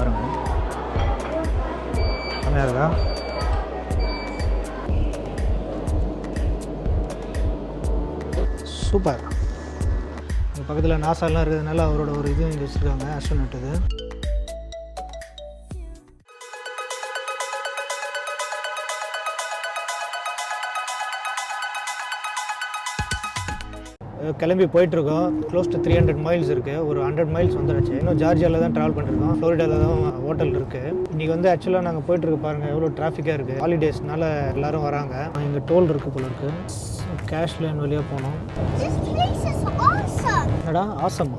பாருங்கள் செம்மையாக இருக்கா? சூப்பர். இங்கே பக்கத்தில் நாசாலாம் இருக்கிறதுனால அவரோட ஒரு இது இங்கே வச்சுருக்காங்க, ஆஸ்ட்ரோனட் இது. கிளம்பி போயிட்டுருக்கோம். க்ளோஸ் டு 300 மைல்ஸ் இருக்குது. ஒரு 100 மைல்ஸ் வந்துடுச்சு. இன்னும் ஜார்ஜியாவில் தான் ட்ராவல் பண்ணிருக்கோம். ஃப்ளோரிடாவில் தான் ஹோட்டல் இருக்குது. இன்றைக்கி வந்து ஆக்சுவலாக நாங்கள் போயிட்டுருக்கு பாருங்கள், எவ்வளோ டிராஃபிக்காக இருக்குது. ஹாலிடேஸ்னால எல்லோரும் வராங்க. இங்கே டோல் இருக்குது போல இருக்குது. கேஷ் லைன் வழியாக போனோம். என்னடா ஆசம்?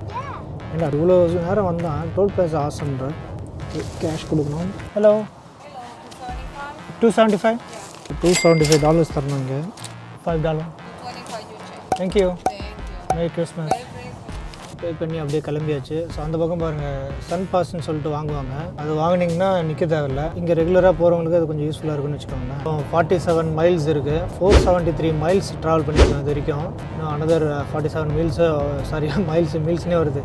ஏன்னா இவ்வளோ நேரம் வந்தான் டோல் பிளேஸ் ஆசம்ன்ற. கேஷ் கொடுக்கணும். ஹலோ, $275 தரணும். இங்கே $5. தேங்க்யூ. Merry Christmas. பே பண்ணி அப்படியே கிளம்பியாச்சு. ஸோ அந்த பக்கம் பாருங்கள், சன் பாஸ்ன்னு சொல்லிட்டு வாங்குவாங்க. அது வாங்கினீங்கன்னா நிற்க தேவையில்லை. இங்கே ரெகுலராக போகிறவங்களுக்கு அது கொஞ்சம் யூஸ்ஃபுல்லாக இருக்குன்னு வச்சுக்கோங்களேன். 47 மைல்ஸ் இருக்குது. 473 மைல்ஸ் ட்ராவல் பண்ணியிருக்கோம் இது வரைக்கும். இன்னும் அனதர் 47 மீல்ஸ்னே வருது.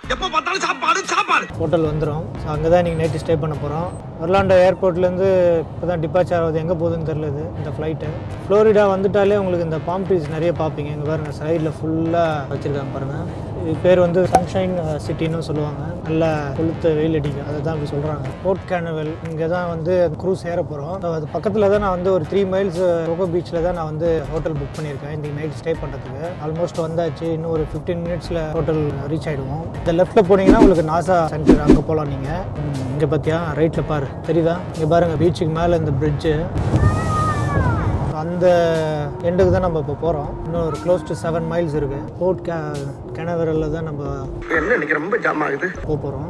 ஹோட்டல் வந்துடும். ஸோ அங்கே தான் நீங்கள் நைட்டு ஸ்டே பண்ண போகிறோம். ஒர்லாண்டோ ஏர்போர்ட்லேருந்து இப்போ தான் டிபார்ச்சர் ஆகுது. எங்கே போகுதுன்னு தெரியல இந்த ஃப்ளைட்டு. ஃப்ளோரிடா வந்துட்டாலே உங்களுக்கு இந்த பாம் ட்ரீஸ் நிறைய பார்ப்பீங்க. இங்கே பாருங்கள், சைடில் ஃபுல்லாக வச்சுருக்காங்க பாருங்கள். இது பேர் வந்து சன்ஷைன் சிட்டின்னு சொல்லுவாங்க. நல்லா கொளுத்த வெயில் அடிக்கும், அதை தான் அப்படி சொல்கிறாங்க. போர்ட் கேனவெல் இங்கே தான் வந்து க்ரூஸ் ஏற போகிறோம். அது பக்கத்தில் தான் நான் வந்து ஒரு 3 மைல்ஸ் கோகோ பீச்சில் தான் நான் வந்து ஹோட்டல் புக் பண்ணியிருக்கேன் இந்த நைட் ஸ்டே பண்ணுறதுக்கு. ஆல்மோஸ்ட் வந்தாச்சு. இன்னும் ஒரு 15 மினிட்ஸில் ஹோட்டல் ரீச் ஆகிடுவோம். இந்த லெஃப்ட்டில் போனீங்கன்னா உங்களுக்கு நாசா சென்டர், அங்கே போகலாம். நீங்கள் இங்கே பார்த்தியா ரைட்டில் பாரு, தெரியுதா? இங்கே பாருங்கள், பீச்சுக்கு மேலே இந்த பிரிட்ஜு, அந்த எண்டுக்கு தான் நம்ம இப்போ போகிறோம். இன்னும் ஒரு க்ளோஸ் டு 7 மைல்ஸ் இருக்குது. போர்ட் கேனவரலில் தான் நம்ம ரொம்ப ஜாம் ஆகுது போகிறோம்.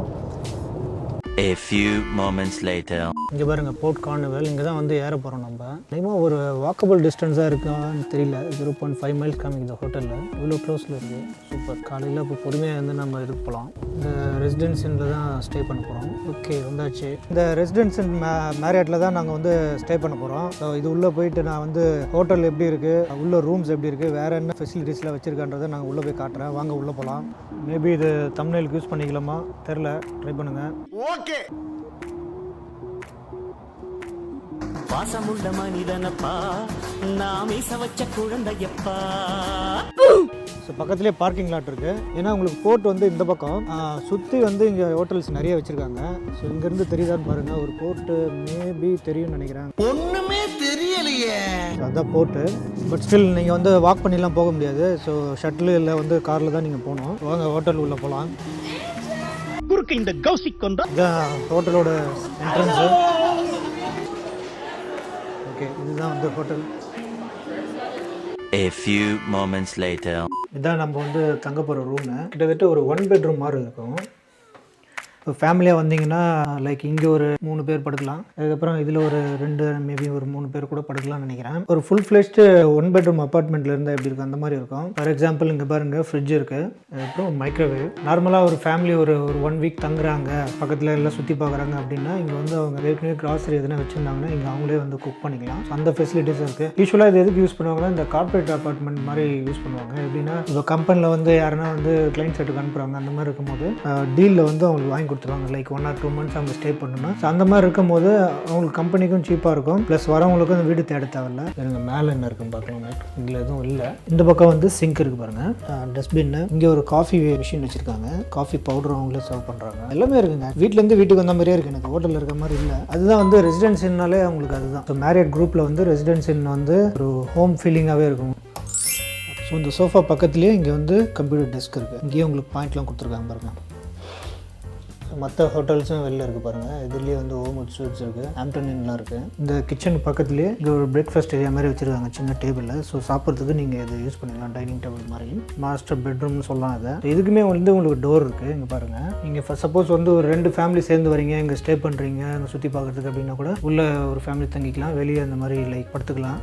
A few moments later. இங்கே பாருங்கள், போர்ட் கார்னிவல். இங்கே தான் வந்து ஏற போகிறோம் நம்ம. நிச்சயமாக ஒரு வாக்கபிள் டிஸ்டன்ஸாக இருக்கான்னு தெரியல. 0.5 மைல்ஸ் காமிக்குது ஹோட்டலில். இவ்வளோ க்ளோஸில் இருக்குது. சூப்பர். காலையில் இப்போ பொறுமையாக வந்து நம்ம இதுக்கு போகலாம். இந்த ரெசிடென்ஸ் இன்னில் தான் ஸ்டே பண்ண போகிறோம். ஓகே, வந்தாச்சு. இந்த ரெசிடென்ஸ் இன் மேரியாட்டில் தான் நாங்கள் வந்து ஸ்டே பண்ண போகிறோம். ஸோ இது உள்ளே போயிட்டு நான் வந்து ஹோட்டல் எப்படி இருக்குது, உள்ள ரூம்ஸ் எப்படி இருக்குது, வேறு என்ன ஃபெசிலிட்டிஸ்லாம் வச்சுருக்கான்றதை நாங்கள் உள்ளே போய் காட்டுறேன். வாங்க உள்ளே போகலாம். மேபி இது தம்ப்நெயிலுக்கு யூஸ் பண்ணிக்கலாமா தெரில, ட்ரை பண்ணுங்கள். ஓகே. வாசமுள்ள மனிதனப்பா, நாம் வச்ச குழந்தையப்பா. ஸோ பக்கத்துலேயே பார்க்கிங் லாட் இருக்குது. ஏன்னா உங்களுக்கு போர்ட் வந்து இந்த பக்கம் சுற்றி வந்து இங்கே ஹோட்டல்ஸ் நிறைய வச்சுருக்காங்க. ஸோ இங்கேருந்து தெரியுதான்னு பாருங்கள். ஒரு போர்ட்டு மேபி தெரியும்னு நினைக்கிறேன். ஒன்றுமே தெரியலையே. அதுதான் போர்ட்டு. பட் ஸ்டில் நீங்கள் வந்து வாக் பண்ணிலாம் போக முடியாது. ஸோ ஷட்டில் இல்லை வந்து காரில் தான் நீங்கள் போகணும். வாங்க ஹோட்டல் உள்ளே போகலாம். இந்த கௌசிக் கொண்டா இதான் ஹோட்டலோட என்ட்ரன்ஸு. ஓகே, இதுதான் வந்து hotel. A few moments later. இதான் நம்ம வந்து தங்க போகிற ரூமு. கிட்டத்தட்ட ஒரு 1 பெட்ரூம் மாதிரி இருக்கும். இப்போ ஃபேமிலியாக வந்தீங்கன்னா லைக் இங்கே ஒரு 3 பேர் படுக்கலாம். அதுக்கப்புறம் இதில் ஒரு 2 மேபி ஒரு 3 பேர் கூட படுக்கலாம்னு நினைக்கிறேன். ஒரு ஃபுல் ஃப்ளெஷ்டு 1 பெட்ரூம் அப்பார்ட்மெண்ட்டில் இருந்தால் எப்படி இருக்கும் அந்த மாதிரி இருக்கும். ஃபார் எக்ஸாம்பிள் இங்கே பாருங்கள், ஃப்ரிட்ஜ் இருக்குது, அதுக்கப்புறம் மைக்ரோவேவ். நார்மலாக ஒரு ஃபேமிலி ஒரு 1 வீக் தங்குறாங்க, பக்கத்தில் எல்லாம் சுற்றி பார்க்குறாங்க அப்படின்னா இங்கே வந்து அவங்க ஏற்கனவே கிராசரி எதுனா வச்சுருந்தாங்கன்னா இங்கே அவங்களே வந்து குக் பண்ணிக்கலாம். அந்த ஃபெசிலிட்டிஸ் இருக்குது. யூஸ்வலாக இது எதுக்கு யூஸ் பண்ணுவாங்கன்னா இந்த கார்பரேட் அப்பார்ட்மெண்ட் மாதிரி யூஸ் பண்ணுவாங்க. எப்படின்னா இப்போ கம்பெனியில் வந்து யாருன்னா வந்து கிளைண்ட் செட்டுக்கு அனுப்புகிறாங்க, அந்த மாதிரி இருக்கும்போது டீலில் வந்து அவங்களுக்கு வாங்கி கொடுத்துருவாங்க. லைக் 1 or 2 months அவங்க ஸ்டே பண்ணணும்னா ஸோ அந்த மாதிரி இருக்கும்போது அவங்களுக்கு கம்பெனிக்கும் சீப்பாக இருக்கும். ப்ளஸ் வரவங்களுக்கும் அந்த வீடு தேட தேவையில்ல. எனக்கு மேலே என்ன இருக்குன்னு பார்க்கலாம். இதில் எதுவும் இல்லை. இந்த பக்கம் வந்து சிங்க் இருக்குது பாருங்கள், டஸ்ட்பின்னு. இங்கே ஒரு காஃபி மிஷின் வச்சுருக்காங்க. காஃபி பவுடர் அவங்களே சர்வ் பண்ணுறாங்க. எல்லாமே இருக்குங்க. வீட்டிலேருந்து வீட்டுக்கு வந்த மாதிரியே இருக்குது. எனக்கு ஹோட்டலில் இருக்க மாதிரி இல்லை. அதுதான் வந்து ரெசிடென்ஸ் இன்னாலே அவங்களுக்கு அதுதான். ஸோ மேரியட் குரூப்பில் வந்து ரெசிடென்ஸ் இன் வந்து ஒரு ஹோம் ஃபீலிங்காகவே இருக்கும். ஸோ இந்த சோஃபா பக்கத்துலேயே இங்கே வந்து கம்ப்யூட்டர் டெஸ்க் இருக்குது. இங்கேயே உங்களுக்கு பாயிண்ட்லாம் கொடுத்துருக்காங்க பாருங்கள். மற்ற ஹோட்டல்ஸும் வெளில இருக்குது பாருங்கள். இதுலேயே வந்து ஹோம்வுட் ஸ்வீட்ஸ் இருக்குது, ஆம்டன் இன்லாம் இருக்குது. இந்த கிச்சன் பக்கத்துலேயே இங்கே ஒரு பிரேக்ஃபாஸ்ட் ஏரியா மாதிரி வச்சுருக்காங்க, சின்ன டேபிளில். ஸோ சாப்பிட்றதுக்கு நீங்கள் இதை யூஸ் பண்ணிக்கலாம், டைனிங் டேபிள் மாதிரி. மாஸ்டர் பெட்ரூம்னு சொல்லலாம் இதை. இதுக்குமே வந்து உங்களுக்கு டோர் இருக்குது. இங்கே பாருங்கள், நீங்கள் சப்போஸ் வந்து ஒரு 2 ஃபேமிலி சேர்ந்து வரீங்க, இங்கே ஸ்டே பண்ணுறீங்க, இங்கே சுற்றி பார்க்குறதுக்கு அப்படின்னா கூட உள்ளே ஒரு ஃபேமிலி தங்கிக்கலாம், வெளியே அந்த மாதிரி லைக் படுத்துக்கலாம்.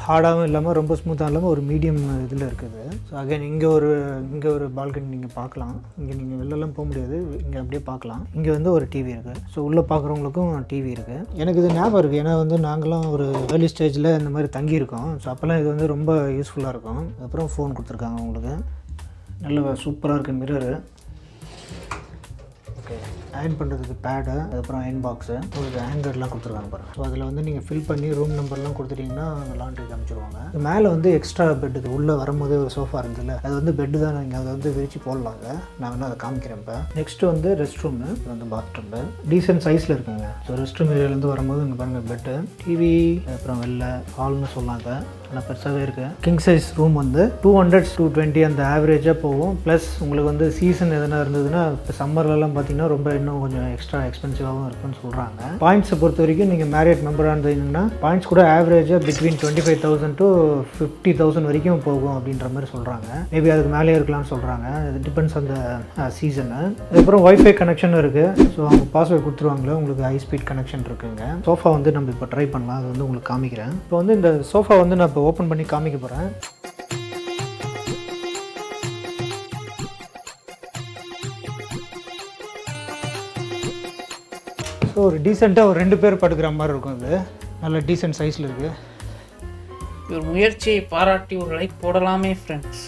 ஹார்டாகவும் இல்லாமல் ரொம்ப ஸ்மூத்தாக இல்லாமல் ஒரு மீடியம் இதில் இருக்குது. ஸோ அகைன் இங்கே ஒரு பால்கனி நீங்கள் பார்க்கலாம். இங்கே நீங்கள் வெளிலலாம் போக முடியாது, இங்கே அப்படியே பார்க்கலாம். இங்கே வந்து ஒரு டிவி இருக்குது. ஸோ உள்ளே பார்க்குறவங்களுக்கும் டிவி இருக்குது. எனக்கு இது ஞாபகம் இருக்குது, ஏன்னா வந்து நாங்களாம் ஒரு ஏர்லி ஸ்டேஜில் இந்த மாதிரி தங்கியிருக்கோம். ஸோ அப்போல்லாம் இது வந்து ரொம்ப யூஸ்ஃபுல்லாக இருக்கும். அப்புறம் ஃபோன் கொடுத்துருக்காங்க உங்களுக்கு. நல்ல சூப்பராக இருக்குது மிரரு. ஓகே, அயன் பண்ணுறதுக்கு பேடு, அதுக்கப்புறம் அயன் பாக்ஸு, உங்களுக்கு ஹேங்கர்லாம் கொடுத்துருக்காங்க பாருங்கள். ஸோ அதில் வந்து நீங்கள் ஃபில் பண்ணி ரூம் நம்பர்லாம் கொடுத்துட்டிங்கன்னா லாண்ட்ரிக்கு அனுப்பிச்சிடுவாங்க. மேலே வந்து எக்ஸ்ட்ரா பெட்டுக்கு உள்ளே வரும்போது ஒரு சோஃபா இருந்ததுல, அது வந்து பெட்டு தான். நீங்கள் அதை வந்து விரிச்சு போடலாங்க. நான் வந்து அதை காமிக்கிறேன். இப்போ நெக்ஸ்ட்டு வந்து ரெஸ்ட் ரூமு, இது வந்து பாத்ரூமு டீசென்ட் சைஸில் இருக்குங்க. ஸோ ரெஸ்ட் ரூம் ஏரியாலேருந்து வரும்போது இங்கே பாருங்கள் பெட்டு, டிவி, அப்புறம் வெளில ஹால்னு சொல்லாங்க. ஆனால் பெருசாகவே இருக்குது. கிங் சைஸ் ரூம் வந்து 200 to 220 அந்த ஆவரேஜாக போகும். ப்ளஸ் உங்களுக்கு வந்து சீசன் எதனா இருந்ததுன்னா இப்போ சம்மர்லலாம் பார்த்தீங்கன்னா ரொம்ப இன்னும் கொஞ்சம் எக்ஸ்ட்ரா எக்ஸ்பென்சிவாகவும் இருக்குன்னு சொல்கிறாங்க. பாயிண்ட்ஸை பொறுத்த வரைக்கும் நீங்கள் மேரியட் மெம்பராக இருந்தீங்கன்னா பாயிண்ட்ஸ் கூட ஆவரேஜாக பிட்வீன் 25,000 to 50,000 வரைக்கும் போகும் அப்படின்ற மாதிரி சொல்கிறாங்க. மேபி அதுக்கு மேலே இருக்கலாம்னு சொல்கிறாங்க. இது டிபெண்ட்ஸ் அந்த சீசனு. அதுக்கப்புறம் ஒய்ஃபை கனெக்ஷன் இருக்குது. ஸோ அவங்க பாஸ்வேர்ட் கொடுத்துருவாங்களே, உங்களுக்கு ஹை ஸ்பீட் கனெக்ஷன் இருக்குங்க. சோஃபா வந்து நம்ம இப்போ ட்ரை பண்ணலாம். அது வந்து உங்களுக்கு காமிக்கிறேன். இப்போ வந்து இந்த சோஃபா வந்து நான் இப்போ ஓப்பன் பண்ணி காமிக்க போகிறேன். ஸோ ஒரு டீசெண்டாக ஒரு 2 பேர் படுக்கிற மாதிரி இருக்கும். இது நல்ல டீசென்ட் சைஸில் இருக்குது. ஒரு முயற்சியை பாராட்டி ஒரு லைக் போடலாமே friends.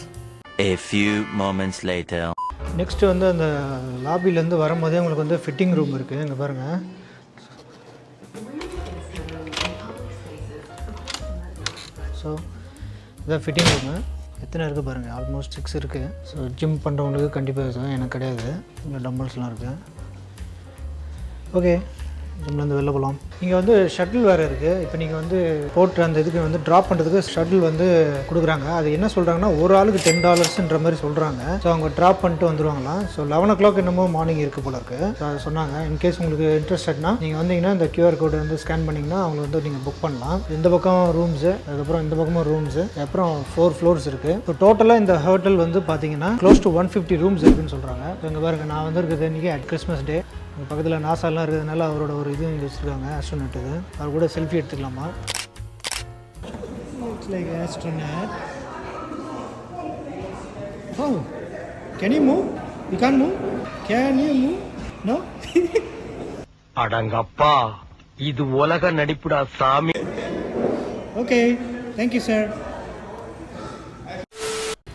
A few moments later. Next வந்து அந்த லாபிலேருந்து வரும்போதே உங்களுக்கு வந்து ஃபிட்டிங் ரூம் இருக்குது. இங்கே பாருங்கள். ஸோ இதான் ஃபிட்டிங் ரூமு. எத்தனை இருக்குது பாருங்கள், ஆல்மோஸ்ட் 6 இருக்குது. ஸோ ஜிம் பண்ணுறவங்களுக்கு கண்டிப்பாக இருக்குது, எனக்கு கிடையாது. இங்கே டம்பிள்ஸ்லாம் இருக்குது. ஓகே, ஜிம்லேருந்து வெளில போகலாம். இங்கே வந்து ஷட்டில் வேறு இருக்குது. இப்போ நீங்கள் வந்து போட்டு அந்த இதுக்கு வந்து ட்ராப் பண்ணுறதுக்கு ஷட்டில் வந்து கொடுக்குறாங்க. அது என்ன சொல்கிறாங்கன்னா ஒரு ஆளுக்கு $10ன்ற மாதிரி சொல்கிறாங்க. ஸோ அவங்க ட்ராப் பண்ணிட்டு வந்துடுவாங்களாம். ஸோ 11 o'clock என்னமோ மார்னிங் இருக்குது போல இருக்குது. ஸோ அதை சொன்னாங்க. இன்கேஸ் உங்களுக்கு இன்ட்ரெஸ்டட்னா நீங்கள் வந்தீங்கன்னா இந்த QR கோடு வந்து ஸ்கேன் பண்ணிங்கன்னா அவங்க வந்து நீங்கள் புக் பண்ணலாம். இந்த பக்கம் ரூம்ஸு, அதுக்கப்புறம் இந்த பக்கமும் ரூம்ஸு, அப்புறம் 4 floors இருக்குது. ஸோ டோட்டலாக இந்த ஹோட்டல் வந்து பார்த்தீங்கன்னா க்ளோஸ் டு 150 rooms இருக்குதுன்னு சொல்கிறாங்க. ஸோ இங்கே பாருங்கள், நான் வந்து இருக்குது இன்றைக்கி அட் கிறிஸ்மஸ் டே. பக்கத்தில் நாசாலாம் இருக்கிறதுனால அவரோட ஒரு இது இங்கே வச்சுருக்காங்க, ஆஸ்ட்ரோனட். இது அவர் கூட செல்ஃபி எடுத்துக்கலாமா? It's like astronaut. Oh, can you move? You can move? Can you move? No. அடங்கப்பா, இது உலக நடிப்புடா சாமி. Okay, thank you sir.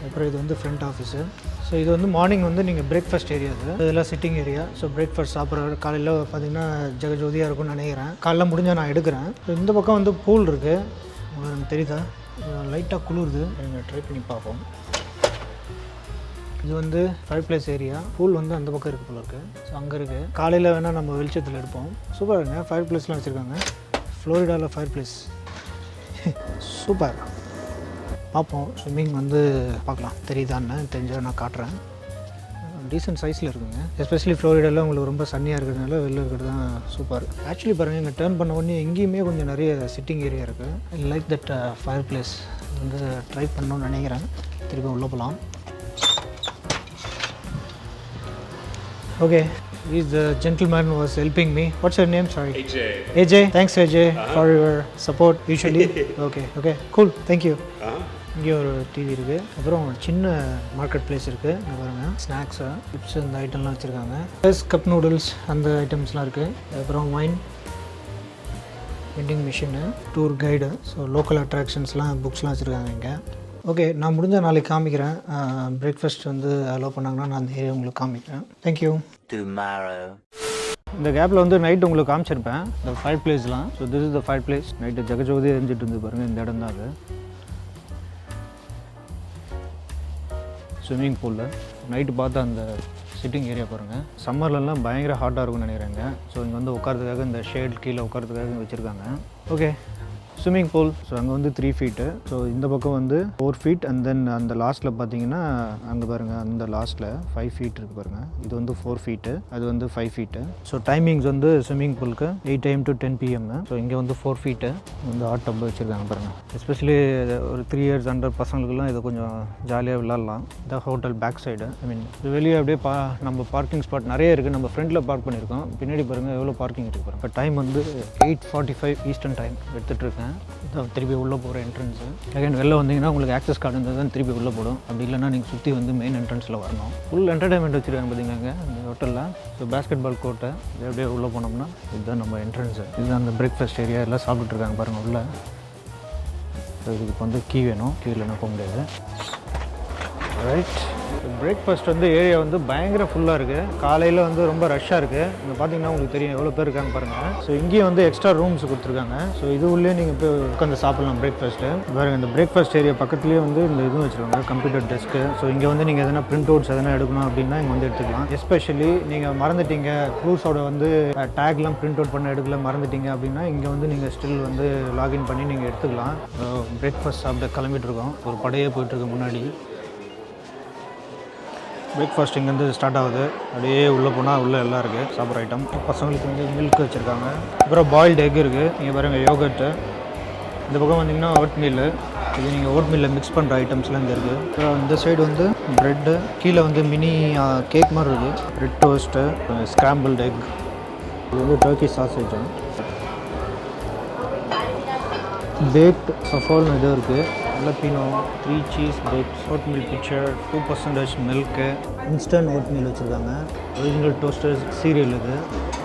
அப்புறம் இது வந்து ஃப்ரண்ட் ஆஃபீஸு. ஸோ இது வந்து மார்னிங் வந்து நீங்கள் பிரேக்ஃபாஸ்ட் ஏரியா. இதெல்லாம் சிட்டிங் ஏரியா. ஸோ பிரேக்ஃபாஸ்ட் சாப்பிட்ற காலையில் பார்த்தீங்கன்னா ஜெகஜோதியாக இருக்கும்னு நினைக்கிறேன். காலைல முடிஞ்சால் நான் எடுக்கிறேன். ஸோ இந்த பக்கம் வந்து பூல் இருக்குது. உங்களுக்கு தெரியுதா? லைட்டாக குளிருது. நீங்கள் ட்ரை பண்ணி பார்ப்போம். இது வந்து ஃபயர் பிளேஸ் ஏரியா. பூல் வந்து அந்த பக்கம் இருக்குது போல இருக்குது. ஸோ அங்கே இருக்குது. காலையில் வேணால் நம்ம வெளிச்சத்தில் எடுப்போம். சூப்பருங்க, ஃபயர் பிளேஸ்லாம் வச்சுருக்காங்க. ஃப்ளோரிடாவில் ஃபயர் பிளேஸ் சூப்பர். பார்ப்போம். ஸ்விம்மிங் வந்து பார்க்கலாம், தெரியுதான்னு. தெரிஞ்சால் நான் காட்டுறேன். டீசென்ட் சைஸில் இருக்குங்க. எஸ்பெஷலி ஃப்ளோரிடாவில் உங்களுக்கு ரொம்ப சன்னியாக இருக்கிறதுனால வெளில இருக்கிறது தான் சூப்பர். ஆக்சுவலி பாருங்கள், இங்கே டேர்ன் பண்ண உடனே எங்கேயுமே கொஞ்சம் நிறைய சிட்டிங் ஏரியா இருக்குது. I like that fire place. வந்து ட்ரை பண்ணணும்னு நினைக்கிறேன். திருப்பி உள்ளே போகலாம். Okay, he's the gentleman who was helping me. What's your name? Sorry. AJ. Thanks AJ for your support usually. Okay, cool. Thank you. இங்கே ஒரு TV இருக்குது. அப்புறம் சின்ன மார்க்கெட் பிளேஸ் இருக்குது. இங்கே பாருங்கள், ஸ்நாக்ஸு, சிப்ஸ், இந்த ஐட்டம்லாம் வச்சுருக்காங்க. ப்ளஸ் கப் நூடுல்ஸ் அந்த ஐட்டம்ஸ்லாம் இருக்குது. அப்புறம் wine, vending machine, tour guide, so local அட்ராக்ஷன்ஸ்லாம், புக்ஸ்லாம் வச்சுருக்காங்க இங்கே. ஓகே, நான் முடிஞ்சால் நாளைக்கு காமிக்கிறேன். பிரேக்ஃபாஸ்ட் வந்து அலோவ் பண்ணாங்கன்னா நான் அந்த ஏரியா உங்களுக்கு காமிக்கிறேன். தேங்க்யூ. Tomorrow. இந்த கேப்பில் வந்து நைட்டு உங்களுக்கு காமிச்சிருப்பேன் இந்த ஃபயர் பிளேஸ்லாம். So this is the fireplace. Night ஜெகஜோதி எரிஞ்சிட்டு இருந்து பாருங்கள். இந்த இடம் தான் அது. ஸ்விம்மிங் பூலில் நைட்டு பார்த்தா அந்த சிட்டிங் ஏரியா பாருங்கள். சம்மர்லலாம் பயங்கர ஹாட்டாக இருக்கும்னு நினைக்கிறேங்க. ஸோ இங்கே வந்து உட்காரத்துக்காக இந்த ஷேட் கீழே உட்காரத்துக்காக வச்சுருக்காங்க. Okay, swimming pool. ஸோ அங்கே வந்து 3 feet. ஸோ இந்த பக்கம் வந்து 4 feet. அண்ட் தென் அந்த லாஸ்ட்டில் பார்த்தீங்கன்னா அங்கே பாருங்கள், அந்த லாஸ்ட்டில் 5 feet இருக்குது பாருங்கள். இது வந்து 4 feet, அது வந்து 5 feet. ஸோ டைமிங்ஸ் வந்து ஸ்விம்மிங் பூலுக்கு 8 AM to 10 PM. ஸோ இங்கே வந்து 4 feet வந்து ஹாட் டப் வச்சுருக்காங்க பாருங்கள். எஸ்பெஷலி ஒரு 3 years அண்டர் பசங்களுக்குலாம் இதை கொஞ்சம் ஜாலியாக விளாட்லாம். இந்த ஹோட்டல் பேக் சைடு, ஐ மீன் வெளியே அப்படியே நம்ம பார்க்கிங் ஸ்பாட் நிறைய இருக்குது. நம்ம ஃப்ரண்ட்டில் பார்க் பண்ணியிருக்கோம். பின்னாடி பாருங்கள் எவ்வளோ பார்க்கிங் இருக்குது பாருங்கள். இப்போ டைம் வந்து 8:45 ஈஸ்டர்ன் டைம் எடுத்துகிட்ருக்கேன். இதான் திருப்பி உள்ளே போகிற என்ட்ரன்ஸு. அகைன் வெளில வந்தீங்கன்னா உங்களுக்கு ஆக்சஸ் கார்டு இருந்தால் தான் திருப்பி உள்ளே போடும். அப்படி இல்லைனா நீங்கள் சுற்றி வந்து மெயின் என்ட்ரன்ஸில் வரணும். ஃபுல் என்டர்டைன்மெண்ட் வச்சுருக்காங்க பார்த்தீங்கன்னாங்க இந்த ஹோட்டலில். ஸோ பேஸ்கெட் பால் கோர்ட்டை இது அப்படியே உள்ளே போனோம்னா இதுதான் நம்ம என்ட்ரன்ஸு. இதுதான் அந்த பிரேக்ஃபாஸ்ட் ஏரியா. எல்லாம் சாப்பிட்டுருக்காங்க பாருங்கள் உள்ளே. ஸோ இதுக்கு வந்து கீ வேணும். கீ இல்லைன்னா போக முடியாது. ரைட். பிரேக்ஃபாஸ்ட் வந்து ஏரியா வந்து பயங்கர ஃபுல்லாக இருக்குது. காலையில் வந்து ரொம்ப ரஷ்ஷாக இருக்குது. இங்கே பார்த்தீங்கன்னா உங்களுக்கு தெரியும் எவ்வளோ பேர் இருக்காங்க பாருங்கள். ஸோ இங்கேயும் வந்து எக்ஸ்ட்ரா ரூம்ஸ் கொடுத்துருக்காங்க. ஸோ இது உள்ளே நீங்கள் போய் உட்காந்து சாப்பிட்லாம் பிரேக்ஃபாஸ்ட்டு. பாருங்கள், இந்த பிரேக்ஃபாஸ்ட் ஏரியா பக்கத்துலேயே வந்து இந்த இதுவும் வச்சுருக்காங்க, கம்ப்யூட்டர் டெஸ்க்கு. ஸோ இங்கே வந்து நீங்கள் எதனா பிரிண்ட் அவுட்ஸ் எதனா எடுக்கணும் அப்படின்னா இங்கே வந்து எடுத்துக்கலாம். எஸ்பெஷலி நீங்கள் மறந்துட்டீங்க, க்ரூஸோட வந்து டேக்லாம் பிரிண்ட் அவுட் பண்ண எடுக்கல மறந்துட்டீங்க அப்படின்னா இங்கே வந்து நீங்கள் ஸ்டில் வந்து லாகின் பண்ணி நீங்கள் எடுத்துக்கலாம். பிரேக்ஃபாஸ்ட் சாப்பிட கிளம்பிட்டு இருக்கோம். ஒரு படையே போயிட்டுருக்கு முன்னாடி. பிரேக்ஃபாஸ்ட் இங்கேருந்து ஸ்டார்ட் ஆகுது. அப்படியே உள்ளே போனால் உள்ளே எல்லாம் இருக்குது சாப்பிட்ற ஐட்டம். பசங்களுக்கு வந்து மில்க் வச்சுருக்காங்க. அப்புறம் பாயில்டு எக் இருக்குது. நீங்கள் பாருங்கள், யோகர்ட்டு. இந்த பக்கம் வந்தீங்கன்னா ஓட் மீல். இது நீங்கள் ஓட் மீலில் மிக்ஸ் பண்ணுற ஐட்டம்ஸ்லாம் இங்கே இருக்குது. அப்புறம் இந்த சைடு வந்து ப்ரெட்டு, கீழே வந்து மினி கேக் மாதிரி இருக்குது. Bread toast, scrambled egg. இது வந்து டர்க்கி சாசேஜ். பேக்ட் சஃபால்னு இது இருக்குது. Jalapeno, 3 cheese bakes, oatmeal பிக்சர், 2% மில்க்கு, இன்ஸ்டன்ட் ஓட் மீல் வச்சுருக்காங்க. ஒரிஜினல் டோஸ்டர் சீரியல் இது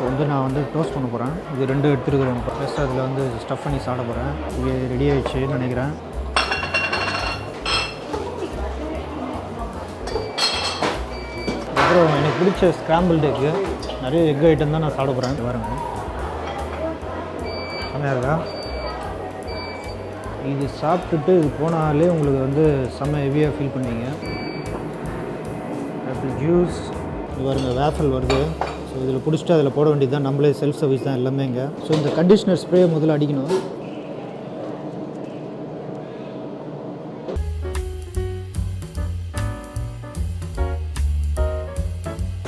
வந்து நான் வந்து டோஸ்ட் பண்ண போகிறேன். இது 2 எடுத்துருக்கிறேன். ப்ளஸ் அதில் வந்து ஸ்டஃப் பண்ணி சாப்பிட போகிறேன். இது ரெடி ஆகிடுச்சுன்னு நினைக்கிறேன். அப்புறம் எனக்கு பிடிச்ச ஸ்க்ராம்பிள்டு எக்கு, நிறைய எக் ஐட்டம் தான் நான் சாப்பிட போகிறேன். பாருங்க, செம்மையாக இருக்கா? இது சாப்பிட்டுட்டு இது போனாலே உங்களுக்கு வந்து செம்ம ஹெவியாக ஃபீல் பண்ணுவீங்க. ஆப்பிள் ஜூஸ், இது பாருங்கள், வேஃபல் வருது. ஸோ இதில் பிடிச்சிட்டு அதில் போட வேண்டியது தான். நம்மளே செல்ஃப் சர்வீஸ் தான் எல்லாமே இங்கே. ஸோ இந்த கண்டிஷ்னர் ஸ்ப்ரே முதல்ல அடிக்கணும்.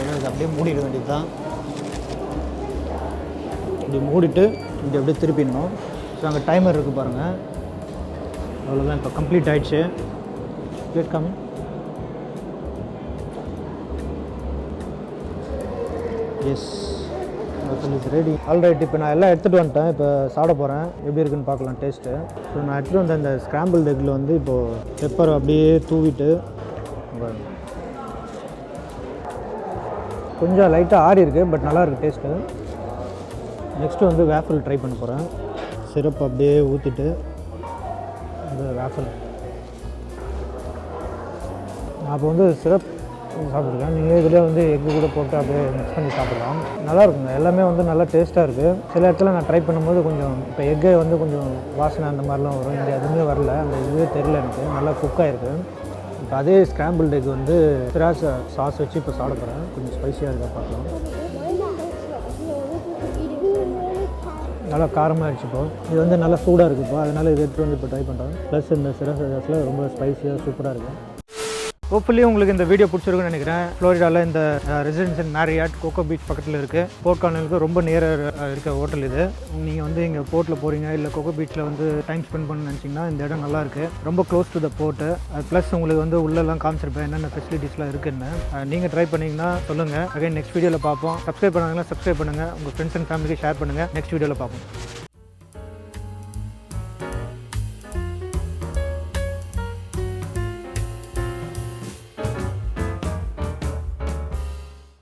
இது அப்படியே மூடிட வேண்டியது தான். இப்படி மூடிட்டு இப்படி அப்படியே திருப்பிடணும். ஸோ அங்கே டைமர் இருக்குது பாருங்கள். அவ்வளோதான், இப்போ கம்ப்ளீட் ஆகிடுச்சு. பிளேட் காமி. S, is ready. ஆல்ரைட், இப்போ நான் எல்லாம் எடுத்துகிட்டு வந்துட்டேன். இப்போ சாப்பிட போகிறேன். எப்படி இருக்குன்னு பார்க்கலாம் டேஸ்ட்டு. ஸோ நான் எடுத்துகிட்டு வந்த இந்த ஸ்க்ராம்பிள் எக்கில் வந்து இப்போது பெப்பர் அப்படியே தூவிட்டு, கொஞ்சம் லைட்டாக ஆறி இருக்குது, பட் நல்லாயிருக்கு டேஸ்ட்டு. நெக்ஸ்ட்டு வந்து வேஃபல் ட்ரை பண்ண போகிறேன். சிரப் அப்படியே ஊற்றிட்டு இந்த வேஃபல், நான் இப்போ வந்து சிரப் சாப்பிட்ருக்கேன். நீங்கள் இதிலே வந்து எக்கு கூட போட்டு அப்படியே மிக்ஸ் பண்ணி சாப்பிட்லாம். நல்லாயிருக்குங்க. எல்லாமே வந்து நல்லா டேஸ்ட்டாக இருக்குது. சில இடத்துல நான் ட்ரை பண்ணும்போது கொஞ்சம் இப்போ எக்கை வந்து கொஞ்சம் வாசனை அந்த மாதிரிலாம் வரும். இங்கே எதுவுமே வரல, அந்த இதுவே தெரியல எனக்கு. நல்லா குக் ஆகிருக்கு. இப்போ அதே ஸ்க்ராம்பிள்டு எக் வந்து பிராஸ் சாஸ் வச்சு இப்போ சாப்பிட போகிறேன். கொஞ்சம் ஸ்பைஸியாக இருக்கா பார்க்கலாம். நல்லா காரமாக ஆகிடுச்சு. இப்போ இது வந்து நல்லா சூடாக இருக்குது. இப்போ அதனால் இது எடுத்து வந்து இப்போ ட்ரை பண்ணுறேன். ப்ளஸ் இந்த சிரஸில் ரொம்ப ஸ்பைஸியாக சூப்பராக இருக்குது. ஹோப்ஃபுல்லி உங்களுக்கு இந்த வீடியோ பிடிச்சிருக்குன்னு நினைக்கிறேன். ஃப்ளோரிடாவில் இந்த ரெசிடென்ஸ் மேரியாட் கோகோ பீச் பக்கத்தில் இருக்குது. போர்ட் கார்னலுக்கு ரொம்ப நியராக இருக்க ஹோட்டல் இது. நீங்கள் வந்து இங்கே போர்ட்டில் போகிறீங்க, இல்லை கோகோ பீச்சில் வந்து டைம் ஸ்பெண்ட் பண்ண நினச்சிங்கன்னா இந்த இடம் நல்லாயிருக்கு. ரொம்ப close to the port. Plus உங்களுக்கு வந்து உள்ளெல்லாம் காமிச்சிருப்பேன் என்னென்ன ஃபெசிலிட்டிஸ்லாம் இருக்குன்னு. நீங்கள் ட்ரை பண்ணிங்கன்னா சொல்லுங்கள். அகைன் நெக்ஸ்ட் வீடியோவில் பார்ப்போம். சப்ஸ்கிரைப் பண்ணாங்கன்னா சப்ஸ்கிரைப் பண்ணுங்கள். உங்கள் ஃப்ரெண்ட்ஸ் அண்ட் ஃபேமிலிக்கு ஷேர் பண்ணுங்கள். நெக்ஸ்ட் வீடியோவில் பார்ப்போம்.